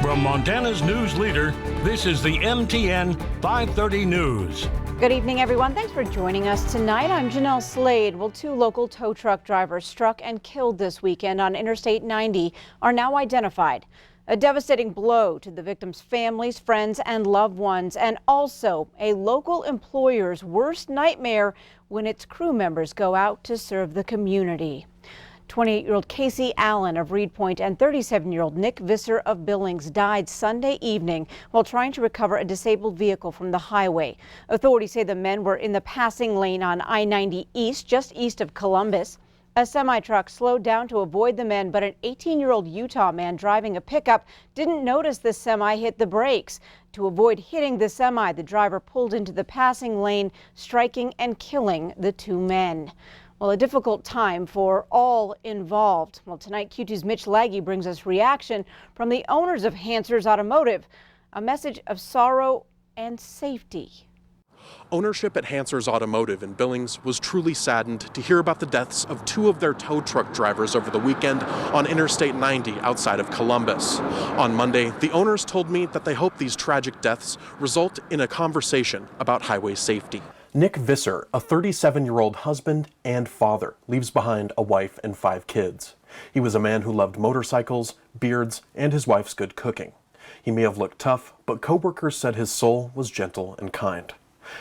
From Montana's news leader, this is the MTN 530 News. Good evening, everyone. Thanks for joining us tonight. I'm Jeanelle Slade. Well, two local tow truck drivers struck and killed this weekend on Interstate 90 are now identified. A devastating blow to the victims' families, friends, and loved ones, and also a local employer's worst nightmare when its crew members go out to serve the community. 28-year-old Casey Allen of Reed Point and 37-year-old Nick Visser of Billings died Sunday evening while trying to recover a disabled vehicle from the highway. Authorities say the men were in the passing lane on I-90 East, just east of Columbus. A semi-truck slowed down to avoid the men, but an 18-year-old Utah man driving a pickup didn't notice the semi hit the brakes. To avoid hitting the semi, the driver pulled into the passing lane, striking and killing the two men. Well, a difficult time for all involved. Well, tonight, Q2's Mitch Laggy brings us reaction from the owners of Hendricks Automotive, a message of sorrow and safety. Ownership at Hendricks Automotive in Billings was truly saddened to hear about the deaths of two of their tow truck drivers over the weekend on Interstate 90 outside of Columbus. On Monday, the owners told me that they hope these tragic deaths result in a conversation about highway safety. Nick Visser, a 37-year-old husband and father, leaves behind a wife and 5 kids. He was a man who loved motorcycles, beards, and his wife's good cooking. He may have looked tough, but co-workers said his soul was gentle and kind.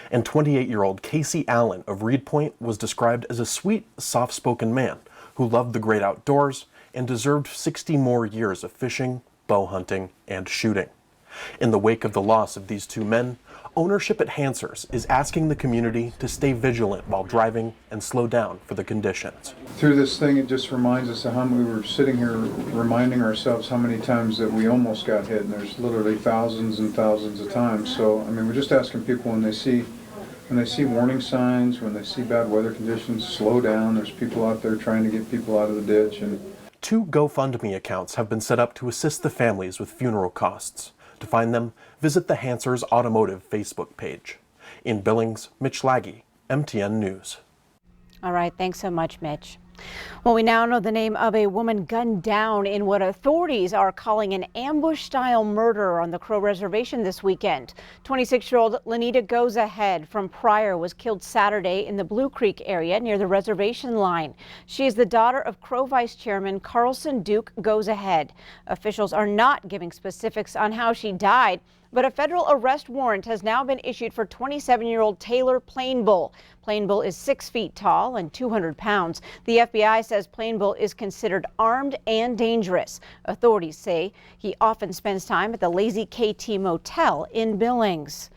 And 28-year-old Casey Allen of Reed Point was described as a sweet, soft-spoken man who loved the great outdoors and deserved 60 more years of fishing, bow hunting, and shooting. In the wake of the loss of these two men, ownership at Hendricks is asking the community to stay vigilant while driving and slow down for the conditions. Through this thing, it just reminds us of how we were sitting here reminding ourselves how many times that we almost got hit, and there's literally thousands and thousands of times. So, I mean, we're just asking people when they see warning signs, when they see bad weather conditions, slow down. There's people out there trying to get people out of the ditch. And 2 GoFundMe accounts have been set up to assist the families with funeral costs. To find them, visit the Hendricks Automotive Facebook page. In Billings, Mitch Laggy, MTN News. All right, thanks so much, Mitch. Well, we now know the name of a woman gunned down in what authorities are calling an ambush-style murder on the Crow Reservation this weekend. 26-year-old Lenita Goes Ahead from Pryor was killed Saturday in the Blue Creek area near the reservation line. She is the daughter of Crow Vice Chairman Carlson Duke Goes Ahead. Officials are not giving specifics on how she died, but a federal arrest warrant has now been issued for 27-year-old Taylor Plainbull. Plainbull is 6 feet tall and 200 pounds. The FBI says Plainbull is considered armed and dangerous. Authorities say he often spends time at the Lazy KT Motel in Billings.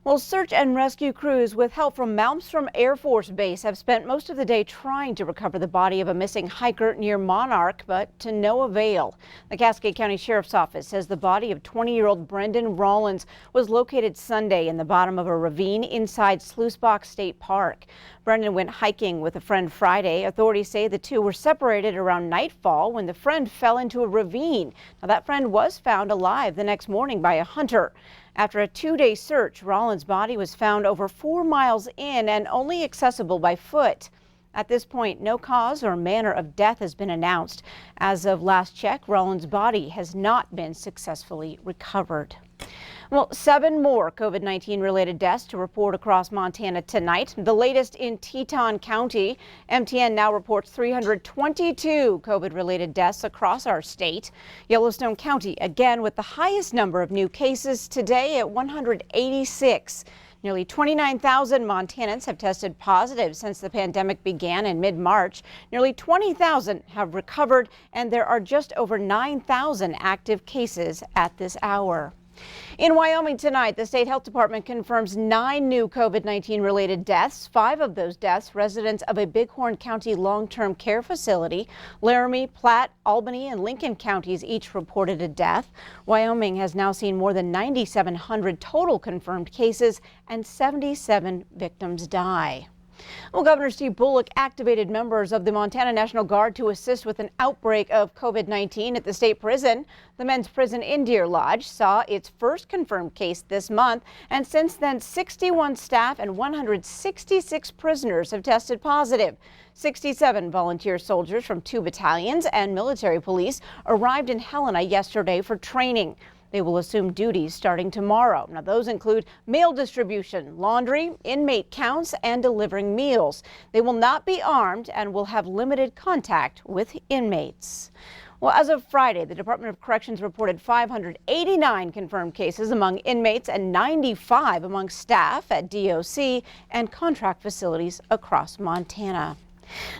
Well, search and rescue crews with help from Malmstrom Air Force Base have spent most of the day trying to recover the body of a missing hiker near Monarch, but to no avail. The Cascade County Sheriff's Office says the body of 20-year-old Brendan Rollins was located Sunday in the bottom of a ravine inside Sluicebox State Park. Brendan went hiking with a friend Friday. Authorities say the two were separated around nightfall when the friend fell into a ravine. Now, that friend was found alive the next morning by a hunter. After a 2-day search, Rollins' body was found over 4 miles in and only accessible by foot. At this point, no cause or manner of death has been announced. As of last check, Rollins' body has not been successfully recovered. Well, 7 more COVID-19 related deaths to report across Montana tonight. The latest in Teton County. MTN now reports 322 COVID-related deaths across our state. Yellowstone County again with the highest number of new cases today at 186. Nearly 29,000 Montanans have tested positive since the pandemic began in mid-March. Nearly 20,000 have recovered, and there are just over 9,000 active cases at this hour. In Wyoming tonight, the state health department confirms 9 new COVID-19 related deaths. 5 of those deaths residents of a Bighorn County long-term care facility. Laramie, Platte, Albany, and Lincoln counties each reported a death. Wyoming has now seen more than 9,700 total confirmed cases and 77 victims die. Well, Governor Steve Bullock activated members of the Montana National Guard to assist with an outbreak of COVID-19 at the state prison. The men's prison in Deer Lodge saw its first confirmed case this month, and since then 61 staff and 166 prisoners have tested positive. 67 volunteer soldiers from 2 battalions and military police arrived in Helena yesterday for training. They will assume duties starting tomorrow. Now, those include mail distribution, laundry, inmate counts, and delivering meals. They will not be armed and will have limited contact with inmates. Well, as of Friday, the Department of Corrections reported 589 confirmed cases among inmates and 95 among staff at DOC and contract facilities across Montana.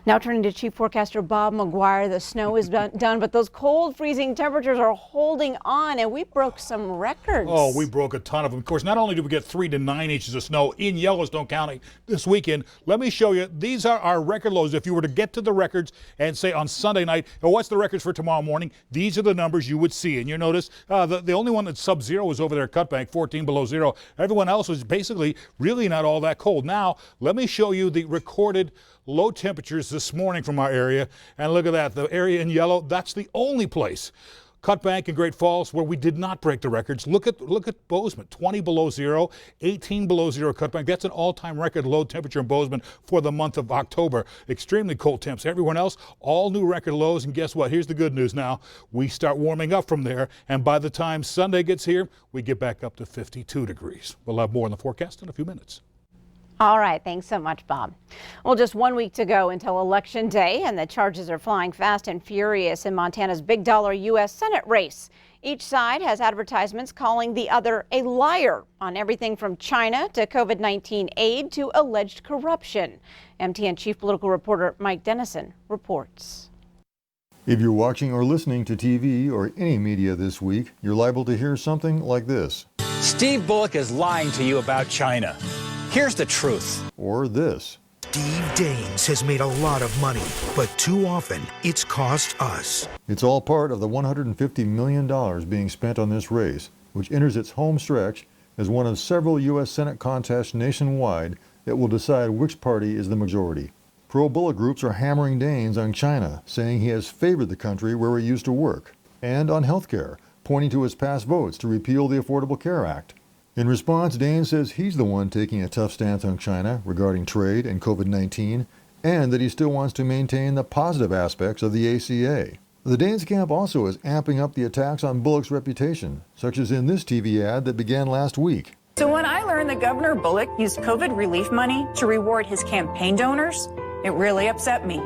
Now turning to Chief Forecaster Bob McGuire, the snow is done, but those cold, freezing temperatures are holding on, and we broke some records. Oh, we broke a ton of them. Of course, not only did we get 3 to 9 inches of snow in Yellowstone County this weekend, let me show you. These are our record lows. If you were to get to the records and say on Sunday night, oh, what's the records for tomorrow morning? These are the numbers you would see. And you notice the only one that's sub-zero was over there at Cutbank, 14 below zero. Everyone else was basically really not all that cold. Now, let me show you the recorded low temperatures this morning from our area, and look at that, the area in yellow, that's the only place, Cutbank and Great Falls, where we did not break the records. Look at Bozeman, 20 below zero, 18 below zero Cutbank. That's an all-time record low temperature in Bozeman for the month of October. Extremely cold temps. Everyone else, all new record lows, and guess what? Here's the good news now. We start warming up from there, and by the time Sunday gets here, we get back up to 52 degrees. We'll have more in the forecast in a few minutes. All right, thanks so much, Bob. Well, just 1 week to go until Election Day, and the charges are flying fast and furious in Montana's big dollar U.S. Senate race. Each side has advertisements calling the other a liar on everything from China to COVID-19 aid to alleged corruption. MTN Chief Political Reporter Mike Dennison reports. If you're watching or listening to TV or any media this week, you're liable to hear something like this. Steve Bullock is lying to you about China. Here's the truth. Or this. Steve Daines has made a lot of money, but too often it's cost us. It's all part of the $150 million being spent on this race, which enters its home stretch as one of several U.S. Senate contests nationwide that will decide which party is the majority. Pro-Bullock groups are hammering Daines on China, saying he has favored the country where he used to work, and on health care, pointing to his past votes to repeal the Affordable Care Act. In response, Daines says he's the one taking a tough stance on China regarding trade and COVID-19, and that he still wants to maintain the positive aspects of the ACA. The Daines camp also is amping up the attacks on Bullock's reputation, such as in this TV ad that began last week. So when I learned that Governor Bullock used COVID relief money to reward his campaign donors, it really upset me.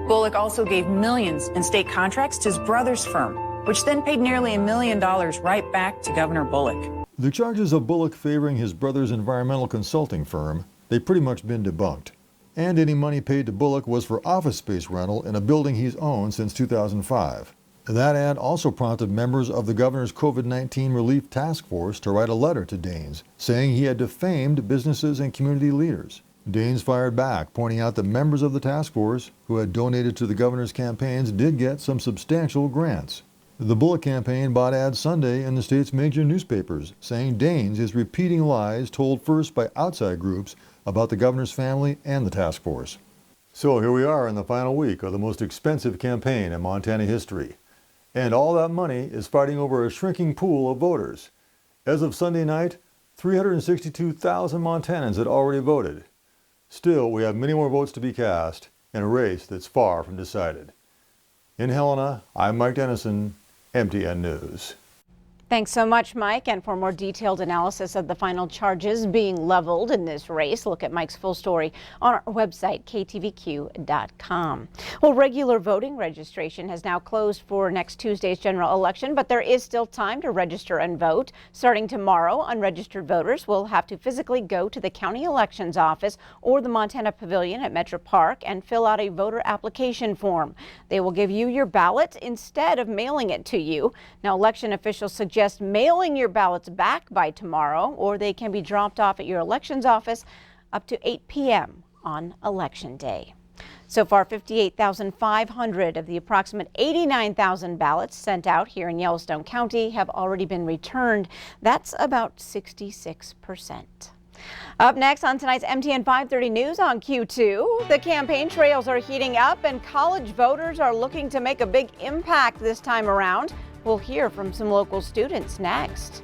Bullock also gave millions in state contracts to his brother's firm, which then paid nearly $1 million right back to Governor Bullock. The charges of Bullock favoring his brother's environmental consulting firm, they've pretty much been debunked. And any money paid to Bullock was for office space rental in a building he's owned since 2005. That ad also prompted members of the governor's COVID-19 relief task force to write a letter to Daines, saying he had defamed businesses and community leaders. Daines fired back, pointing out that members of the task force who had donated to the governor's campaigns did get some substantial grants. The Bullock campaign bought ads Sunday in the state's major newspapers, saying Daines is repeating lies told first by outside groups about the governor's family and the task force. So here we are in the final week of the most expensive campaign in Montana history. And all that money is fighting over a shrinking pool of voters. As of Sunday night, 362,000 Montanans had already voted. Still, we have many more votes to be cast in a race that's far from decided. In Helena, I'm Mike Dennison, MTN News. Thanks so much, Mike. And for more detailed analysis of the final charges being leveled in this race, look at Mike's full story on our website, ktvq.com. Well, regular voting registration has now closed for next Tuesday's general election, but there is still time to register and vote. Starting tomorrow, unregistered voters will have to physically go to the county elections office or the Montana Pavilion at Metro Park and fill out a voter application form. They will give you your ballot instead of mailing it to you. Now, election officials suggest mailing your ballots back by tomorrow, or they can be dropped off at your elections office up to 8 p.m. on Election Day. So far, 58,500 of the approximate 89,000 ballots sent out here in Yellowstone County have already been returned. That's about 66%. Up next on tonight's MTN 530 News on Q2, the campaign trails are heating up and college voters are looking to make a big impact this time around. We'll hear from some local students next.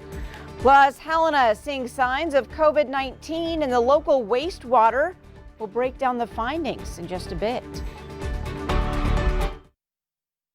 Plus, Helena seeing signs of COVID-19 in the local wastewater. We'll break down the findings in just a bit.